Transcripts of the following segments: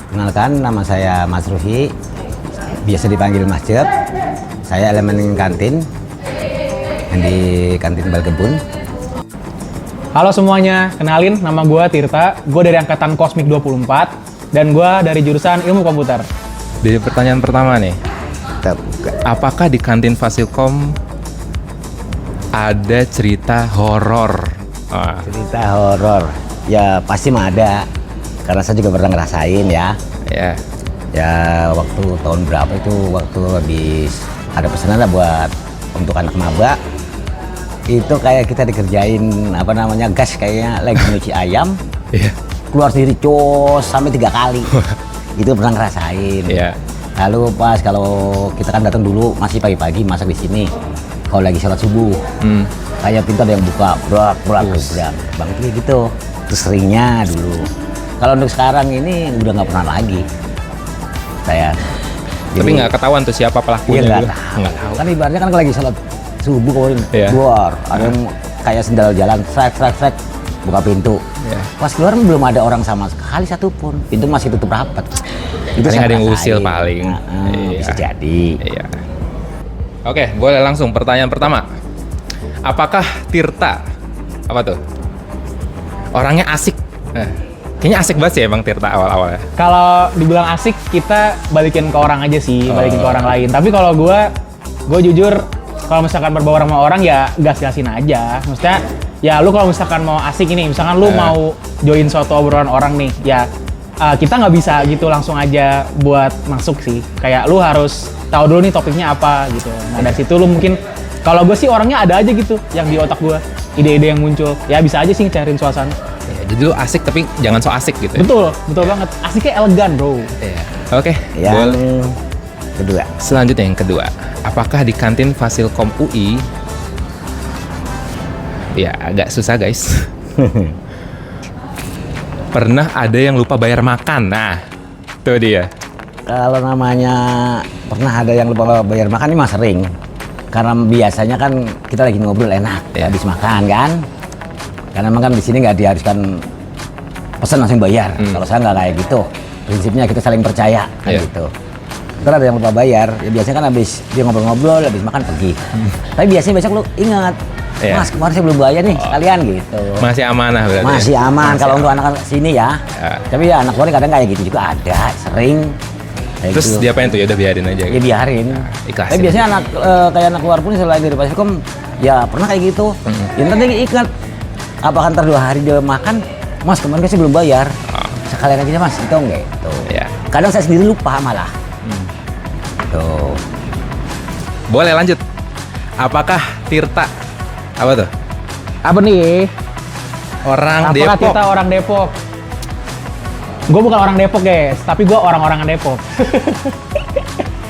Kenalkan, nama saya Mas Rufi, biasa dipanggil Mas Cep. Saya elemen kantin di kantin Balkebun. Halo semuanya, kenalin nama gue Tirta. Gue dari angkatan Kosmik 24 dan gue dari jurusan Ilmu Komputer. Di pertanyaan pertama nih, apakah di kantin Fasilkom ada cerita horor? Cerita horor, ya pasti mah ada. Karena saya juga pernah ngerasain ya. Ya. Ya waktu tahun berapa itu, waktu habis ada pesanan lah buat untuk anak maba. Itu kayak kita dikerjain apa namanya gas, kayaknya lagi nyuci ayam. Iya. Keluar sendiri cos sampai 3 kali. Itu pernah ngerasain. Iya. Lalu pas kalau kita kan datang dulu masih pagi-pagi masak di sini. Kalau lagi sholat subuh, kayak pintu ada yang buka, brak. Bang itu gitu. Itu seringnya dulu. Kalau untuk sekarang ini udah nggak pernah lagi. Saya. Tapi nggak ketahuan tuh siapa pelakunya? Iya, gitu? Nggak tahu. Kan ibaratnya kan kalau lagi sholat subuh Iya. keluar, ada yang kayak sendal jalan, srek, buka pintu. Iya. Pas keluar belum ada orang sama sekali satupun. Pintu masih tutup rapat. Itu Paling saya ada yang rasain. usil paling. Iya. Bisa jadi. Iya. Oke, boleh langsung pertanyaan pertama. Apakah Tirta apa tuh? Orangnya asik? Kayaknya asik banget sih emang Tirta awal-awalnya. Kalau dibilang asik, kita balikin ke orang aja sih, balikin ke orang lain. Tapi kalau gue jujur, kalau misalkan berbaur sama orang ya gas-gasin aja. Maksudnya, ya lu kalau misalkan mau asik ini, misalkan lu mau join suatu obrolan orang nih, ya kita nggak bisa gitu langsung aja buat masuk sih. Kayak lu harus tahu dulu nih topiknya apa gitu. Nah dari situ lu mungkin, kalau gue sih orangnya ada aja gitu yang di otak gue, ide-ide yang muncul. Ya bisa aja sih cariin suasana. Ya, jadi lu asik tapi jangan so asik gitu ya? Betul banget. Asiknya elegan bro. Iya. Oke, Yang boleh. kedua. Selanjutnya yang kedua, apakah di kantin Fasilkom UI? Ya agak susah guys. Pernah ada yang lupa bayar makan. Nah, itu dia. Kalau namanya pernah ada yang lupa bayar makan ini mah sering. Karena biasanya kan kita lagi ngobrol enak, Iya. habis makan kan. Karena memang kan di sini nggak diharuskan pesan langsung bayar. Kalau saya nggak kayak gitu. Prinsipnya kita saling percaya kan Iya. gitu. Ntar ada yang lupa bayar, ya biasanya kan habis dia ngobrol-ngobrol, habis makan pergi. Tapi biasanya besok lu ingat, Iya. Mas kemarin saya belum bayar nih, sekalian gitu. Masih amanah berarti. Masih ya? aman Masih kalau aman. untuk anak-anak sini ya. Ya. Tapi ya anak luar kadang kayak gitu juga ada, sering. Kayak Terus gitu. dia apain tuh? Ya udah biarin aja. Ya Gitu. biarin. ikhlasin. Tapi biasanya anak kayak anak luar pun selain dari Fasilkom ya pernah kayak gitu. Ya ntar dia ingat. Apakah ntar 2 hari dia makan, Mas kemarin kan saya belum bayar. Sekalian aja Mas, itu enggak gitu. Ya. Kadang saya sendiri lupa malah. Tuh. Boleh lanjut. Apakah Tirta apa tuh? Apa nih? Orang Apakah Depok. kita orang Depok? Gue bukan orang Depok guys, tapi gue orang-orangan Depok.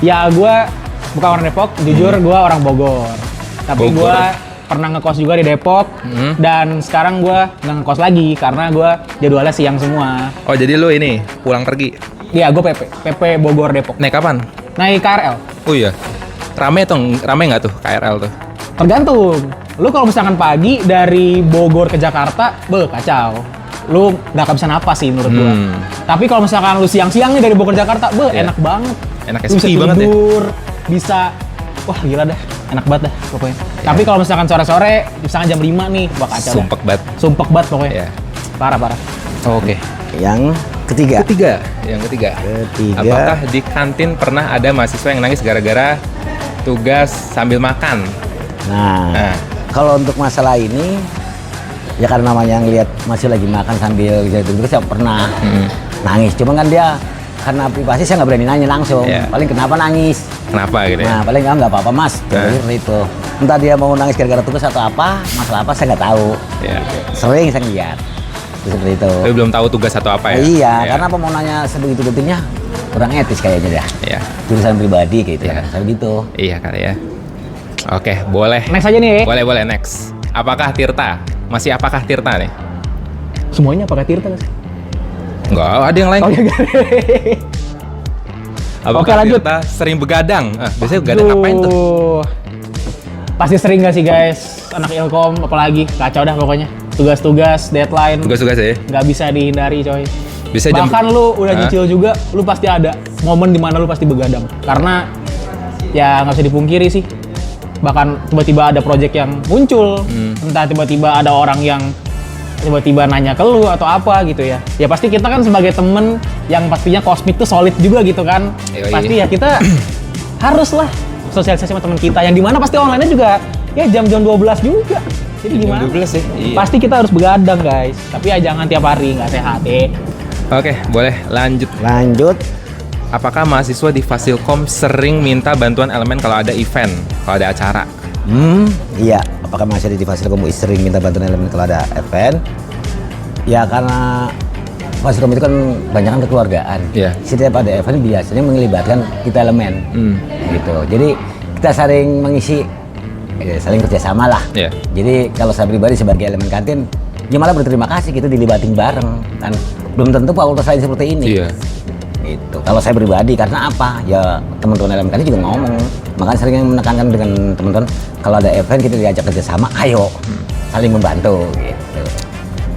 Ya gue bukan orang Depok, jujur gue orang Bogor. Tapi Bogor. gue pernah ngekos juga di Depok, dan sekarang gue nggak ngekos lagi karena gue jadwalnya siang semua. Oh jadi lu ini pulang pergi. Iya gue PP Bogor Depok. Naik kapan? Naik KRL. Oh iya. Rame nggak tuh KRL tuh? Tergantung. Lu kalau misalkan pagi dari Bogor ke Jakarta, kacau. Lu nggak kehabisan apa sih menurut gua. Tapi kalau misalkan lu siang-siang nih dari Bogor ke Jakarta, Iya. enak banget. Enak Lu bisa sepi banget ya. tidur, bisa, wah gila dah, enak banget dah pokoknya. Tapi kalau misalkan sore-sore, misalkan jam 5 nih, wah kacau dah. Sumpek banget. Sumpek banget pokoknya. Iya. Parah. Oke. Yang ketiga. Yang ketiga. Ketiga. Apakah di kantin pernah ada mahasiswa yang nangis gara-gara tugas sambil makan? Nah, kalau untuk masalah ini ya karena namanya ngelihat masih lagi makan sambil gitu saya pernah nangis. Cuma kan dia karena privasi saya nggak berani nanya langsung. Iya. Paling kenapa nangis? Kenapa gitu ya? Nah, paling nggak apa-apa Mas. Seperti itu. Entah dia mau nangis gara-gara tugas atau apa, masalah apa saya nggak tahu. Iya. Sering saya lihat seperti itu. Tapi belum tahu tugas atau apa ya? Iya, karena apa mau nanya sebegitu detilnya kurang etis kayaknya dah. Iya. Jurusan pribadi gitu Iya. ya. Saya gitu. Iya kali ya. Oke, boleh. Next aja nih. Boleh next. Apakah Tirta? Masih apakah Tirta nih? Semuanya pakai Tirta nggak sih? Enggak, ada yang lain. Oh iya. Apakah Oke, lanjut. Tirta sering begadang? Biasanya begadang ngapain tuh? Pasti sering gak sih guys? Anak Ilkom apalagi, kacau dah pokoknya. tugas-tugas, deadline, Tugas-tugas ya. nggak bisa dihindari coy. Bisa jam Bahkan lu udah Hah? nyicil juga, lu pasti ada momen dimana lu pasti begadang. Karena ya nggak bisa dipungkiri sih. Bahkan tiba-tiba ada project yang muncul, entah tiba-tiba ada orang yang tiba-tiba nanya ke lu atau apa gitu ya. Ya pasti kita kan sebagai temen yang pastinya kosmik tuh solid juga gitu kan. Yoi. Pasti ya kita haruslah sosialisasi sama teman kita yang dimana pasti online-nya juga ya jam-jam 12 juga. Jadi gimana? 12 ya? Iya. Pasti kita harus begadang guys. Tapi ya jangan tiap hari, nggak sehat ya. Oke, boleh lanjut. Lanjut. Apakah mahasiswa di Fasilkom sering minta bantuan elemen kalau ada event, kalau ada acara? Iya. Apakah masih ada di Fasilkom sering minta bantuan elemen kalau ada event? Ya karena Fasilkom itu kan banyak kan kekeluargaan. Iya. Setiap ada event biasanya melibatkan kita elemen. Gitu. Jadi kita saling mengisi, saling kerjasama lah. Iya. Jadi kalau saya pribadi sebagai elemen kantin, ya malah berterima kasih kita dilibatin bareng. Kan belum tentu fakultas lain seperti ini. Iya. Itu kalau saya pribadi karena apa ya teman-teman elemen kantin juga ngomong, makanya sering menekankan dengan teman-teman kalau ada event kita diajak kerjasama, ayo saling membantu gitu.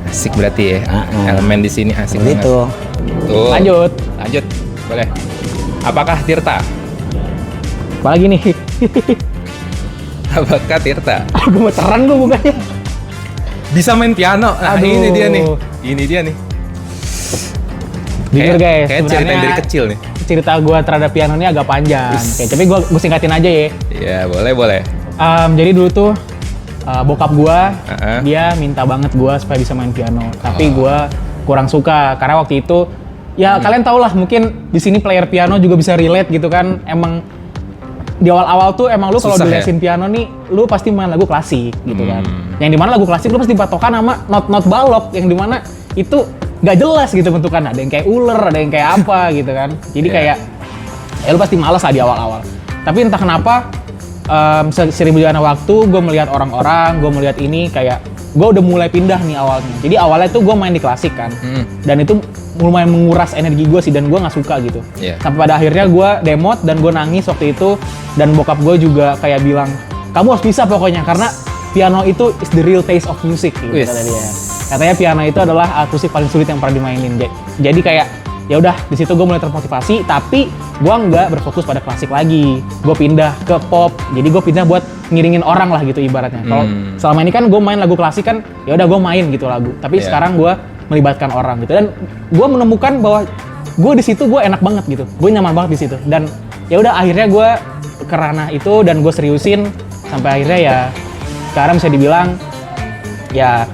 Asik berarti ya. Elemen di sini asik Seperti banget. itu. Tuh. Lanjut. Lanjut. Boleh. Apakah Tirta? Apalagi nih? Apakah Tirta Gemeteran gue bukannya. bisa main piano? Nah, Aduh. ini dia nih. Ini dia nih. Jujur guys, kayak cerita sebenarnya dari kecil nih. cerita gue terhadap piano ini agak panjang. Oke, tapi gue singkatin aja ya. Iya, boleh. Jadi dulu tuh bokap gue, Heeh. dia minta banget gue supaya bisa main piano. Tapi Oh. gue kurang suka karena waktu itu, ya kalian tau lah mungkin di sini player piano juga bisa relate gitu kan. Emang di awal-awal tuh emang lu kalau Susah ya? dilesin piano nih, lu pasti main lagu klasik gitu kan. Hmm. Yang dimana lagu klasik lu pasti patokan sama not balok, yang dimana itu nggak jelas gitu bentukan. Ada yang kayak ular, ada yang kayak apa gitu kan. Jadi Iya. kayak ya lu pasti malas lah di awal-awal. Tapi entah kenapa sering berjalannya waktu, gue melihat orang-orang, gue melihat ini kayak gue udah mulai pindah nih awalnya. Jadi awalnya tuh gue main di klasik kan, dan itu lumayan menguras energi gue sih, dan gue nggak suka gitu. Iya. Sampai pada akhirnya gue demot dan gue nangis waktu itu, dan bokap gue juga kayak bilang, kamu harus bisa pokoknya karena piano itu is the real taste of music gitu, Wis. kata dia. Katanya piano itu adalah alat musik paling sulit yang pernah dimainin. Jadi kayak ya udah di situ gue mulai termotivasi, tapi gue nggak berfokus pada klasik lagi. Gue pindah ke pop. Jadi gue pindah buat ngiringin orang lah gitu ibaratnya. Kalau selama ini kan gue main lagu klasik kan ya udah gue main gitu lagu. Tapi Iya. sekarang gue melibatkan orang gitu, dan gue menemukan bahwa gue di situ gue enak banget gitu. Gue nyaman banget di situ, dan ya udah akhirnya gue ke ranah itu dan gue seriusin sampai akhirnya ya sekarang bisa dibilang ya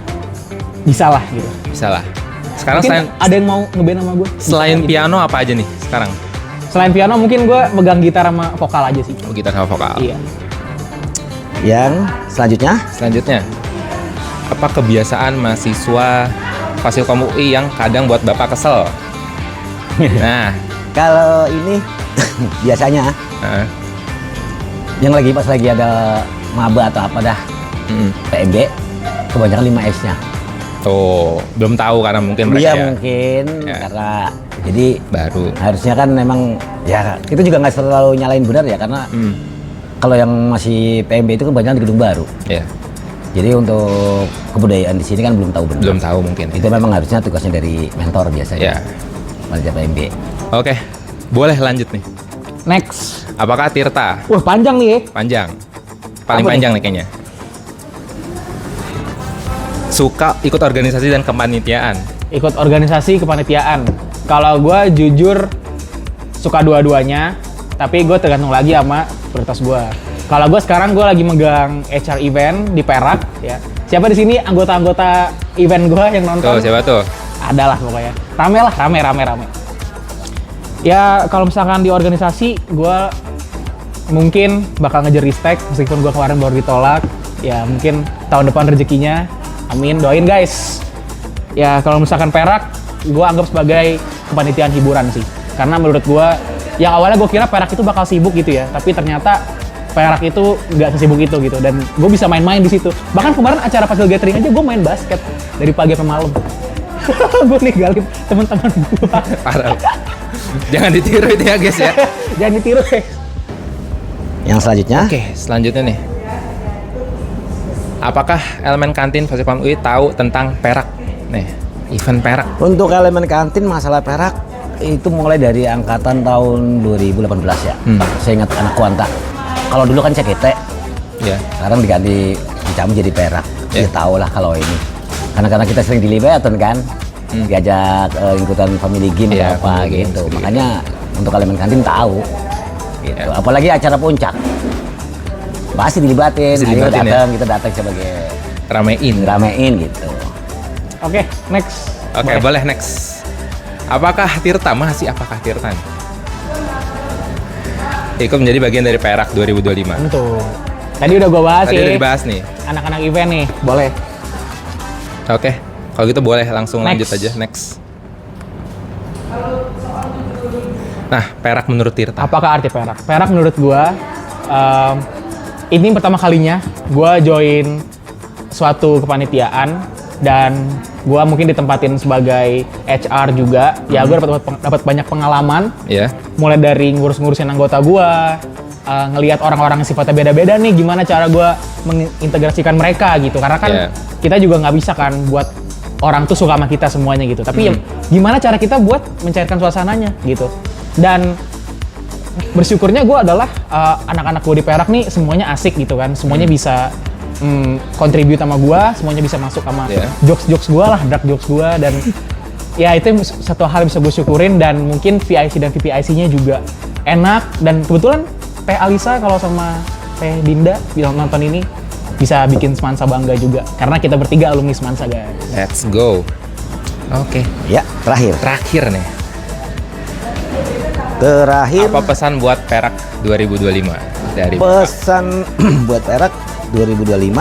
bisa lah gitu. Bisa lah. Sekarang Mungkin ada yang mau ngeband sama gue? selain Bisa, gitu. piano apa aja nih sekarang? Selain piano mungkin gue megang gitar sama vokal aja sih. Oh, gitar sama vokal. Iya. Yang selanjutnya Selanjutnya, apa kebiasaan mahasiswa Fasilkom UI yang kadang buat Bapak kesel? Nah, kalau ini biasanya heeh. yang pas lagi ada maba atau apa dah PMB kebanyakan 5S-nya. Tuh, belum tahu karena mungkin Iya mereka ya mungkin Ya. karena jadi baru. harusnya kan memang ya kita juga nggak selalu nyalain benar ya karena kalau yang masih PMB itu kebanyakan di gedung baru. Ya, Jadi untuk kebudayaan di sini kan belum tahu benar. belum tahu mungkin. Itu memang harusnya tugasnya dari mentor biasanya. Ya. Panitia PMB. Oke, boleh lanjut nih. Next. Apakah Tirta Wah panjang nih ya. panjang? Paling Apa panjang nih kayaknya. Suka ikut organisasi dan kepanitiaan. Ikut organisasi kepanitiaan. Kalau gue jujur suka dua-duanya, tapi gue tergantung lagi sama prioritas gue. Kalau gue sekarang gue lagi megang HR event di Perak ya. Siapa di sini anggota-anggota event gue yang nonton? Tuh, siapa tuh? Ada lah pokoknya. Rame lah, rame. Ya kalau misalkan di organisasi gue mungkin bakal ngejar ristek meskipun gue kemarin baru ditolak. Ya mungkin tahun depan rezekinya. Amin, doain guys. Ya kalau misalkan Perak, gue anggap sebagai kepanitiaan hiburan sih. Karena menurut gue, yang awalnya gue kira Perak itu bakal sibuk gitu ya, tapi ternyata Perak itu nggak sesibuk itu gitu. Dan gue bisa main-main di situ. Bahkan kemarin acara Fasil Gathering aja gue main basket dari pagi sampai malam. Gue ninggalin teman-teman gue. Parah. Jangan ditiru itu ya guys ya. Jangan ditiru ya. Yang selanjutnya Oke, selanjutnya nih. Apakah elemen kantin Fasikon UI tahu tentang Perak? Nih, event Perak. Untuk elemen kantin masalah Perak itu mulai dari angkatan tahun 2018 ya. Saya ingat anak Kuanta. Kalau dulu kan CKT, Ya. sekarang diganti dicabut jadi Perak. Ya. Ya tahu lah kalau ini. Karena kita sering di Libeton kan, diajak ikutan family game Ya, atau apa family gitu. games, Makanya untuk elemen kantin tahu. Gitu. Ya. Apalagi acara puncak. Pasti dilibatin, Pasti ayo dilibatin, datang, kita datang sebagai ramein gitu. Oke, next. Oke, boleh next. Apakah Tirta nih? Ikut menjadi bagian dari Perak 2025. Tentu. Tadi udah gue bahas Tadi sih. udah dibahas nih. Anak-anak event nih, boleh. Oke, kalau gitu boleh langsung Next. lanjut aja. Next. Nah, Perak menurut Tirta. Apakah arti Perak? Perak menurut gua ini pertama kalinya gua join suatu kepanitiaan dan gua mungkin ditempatin sebagai HR juga. Ya gua dapat banyak pengalaman Ya. mulai dari ngurus-ngurusin anggota gua, ngelihat orang-orang yang sifatnya beda-beda nih, gimana cara gua mengintegrasikan mereka gitu. Karena kan Yeah. kita juga nggak bisa kan buat orang tuh suka sama kita semuanya gitu. Tapi ya gimana cara kita buat mencairkan suasananya gitu. Dan bersyukurnya gue adalah anak-anak gue di Perak nih semuanya asik gitu kan, semuanya bisa contribute sama gue, semuanya bisa masuk sama Yeah. jokes-jokes gue lah, dark jokes gue, dan ya itu satu hal yang bisa gue syukurin. Dan mungkin VIC dan VPIC-nya juga enak, dan kebetulan Teh Alisa kalau sama Teh Dinda bilang nonton ini bisa bikin Semansa bangga juga, karena kita bertiga alumni Semansa guys. Let's go. Oke, Ya, terakhir. terakhir nih. Terakhir Apa pesan buat Perak 2025 dari pesan buat Perak 2025,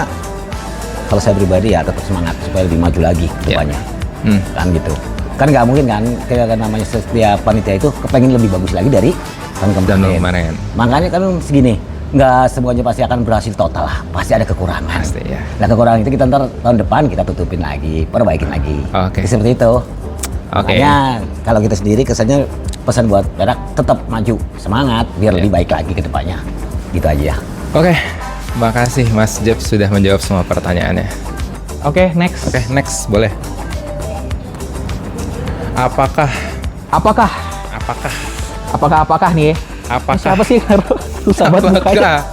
kalau saya pribadi ya tetap semangat supaya lebih maju lagi ke Ya. depannya. Hmm. Kan gitu. Kan nggak mungkin kan, kayak namanya setiap panitia itu kepengen lebih bagus lagi dari tahun Dan kemarin. kemarin. Makanya kan segini, nggak semuanya pasti akan berhasil total lah, pasti ada kekurangan. Pasti, ya. Nah kekurangan itu kita ntar tahun depan kita tutupin lagi, perbaikin lagi. Oke. Jadi seperti itu. Oke. Makanya kalau kita sendiri kesannya pesan buat Perak tetap maju, semangat biar lebih baik lagi ke depannya. Gitu aja. Oke, makasih Mas Jeb sudah menjawab semua pertanyaannya. Oke, next. Oke, next boleh. Apakah Apakah nih? Apakah- Siapa sih? Susah banget bukanya.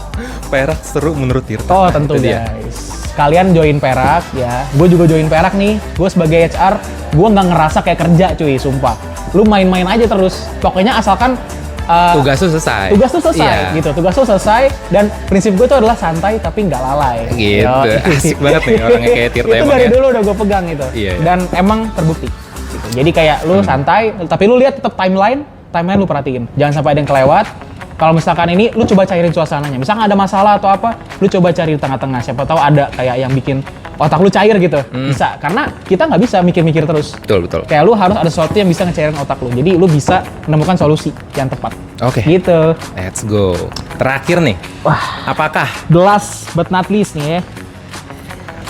Perak seru menurut Tirta? Oh Nah, tentu itu dia. guys. Kalian join Perak ya. Gue juga join Perak nih. Gue sebagai HR, gue nggak ngerasa kayak kerja cuy, sumpah. Lu main-main aja terus. Pokoknya asalkan Tugas tuh selesai. tugas tuh selesai Iya. gitu. Tugas tuh selesai, dan prinsip gue tuh adalah santai tapi nggak lalai. Gitu. Asik banget nih orangnya kayak Tirta Itu emang dari ya. dulu udah gue pegang gitu. Iya, iya. Dan emang terbukti. Gitu. Jadi kayak lu santai, tapi lu lihat tetap timeline lu perhatiin. Jangan sampai ada yang kelewat. Kalau misalkan ini, lu coba cairin suasananya. Misalkan ada masalah atau apa, lu coba cari di tengah-tengah. Siapa tahu ada kayak yang bikin otak lu cair gitu. Bisa. Karena kita nggak bisa mikir-mikir terus. Betul, betul. Kayak lu harus ada sesuatu yang bisa ngecairin otak lu. Jadi lu bisa menemukan solusi yang tepat. Oke. Gitu. Let's go. Terakhir nih. Wah, Apakah the last but not least nih ya.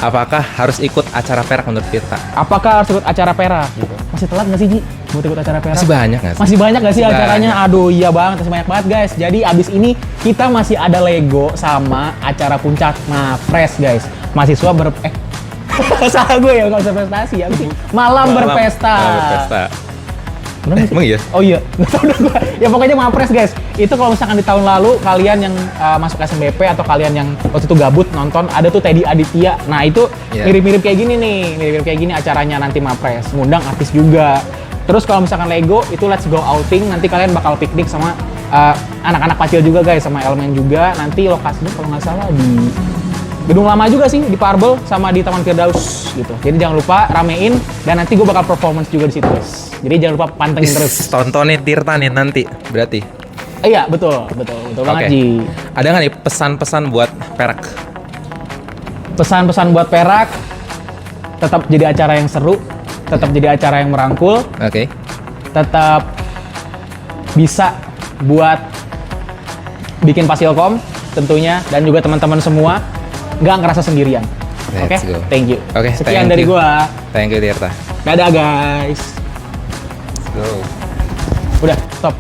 apakah harus ikut acara Perak menurut Tirta? Apakah harus ikut acara Perak gitu? Masih telat nggak sih, Ji? Buat ikut acara Perak? Masih banyak nggak sih? Masih banyak nggak sih Masih acaranya? banyak. Aduh, iya banget. Masih banyak banget, guys. Jadi abis ini kita masih ada Lego sama acara puncak Mapres, guys. Mahasiswa salah gue ya, nggak usah prestasi ya. Malam berpesta. Malam berpesta. Bener nggak sih? Emang iya? Oh iya, nggak tahu dah gue. Ya pokoknya Mapres guys. Itu kalau misalkan di tahun lalu kalian yang masuk SNBP atau kalian yang waktu itu gabut nonton, ada tuh Teddy Aditya. Nah itu Iya. mirip-mirip kayak gini nih, mirip-mirip kayak gini acaranya nanti Mapres. Ngundang artis juga. Terus kalau misalkan Lego itu let's go outing, nanti kalian bakal piknik sama anak-anak kecil juga guys, sama elemen juga. Nanti lokasinya kalau nggak salah di Gedung Lama juga sih, di Parbel sama di Taman Firdaus gitu. Jadi jangan lupa ramein, dan nanti gue bakal performance juga di situ guys. Jadi jangan lupa pantengin terus. Tontonin Tirta nih nanti berarti. Iya betul banget Oke. Ji. Ada nggak nih pesan-pesan buat Perak? Pesan-pesan buat Perak, tetap jadi acara yang seru, tetap jadi acara yang merangkul, Oke. tetap bisa buat bikin Pasilkom tentunya, dan juga teman-teman semua nggak ngerasa sendirian. Oke, Let's go. thank you. Oke, Sekian thank dari you. gua. Thank you Tirta. Dadah guys. Go. Udah, stop.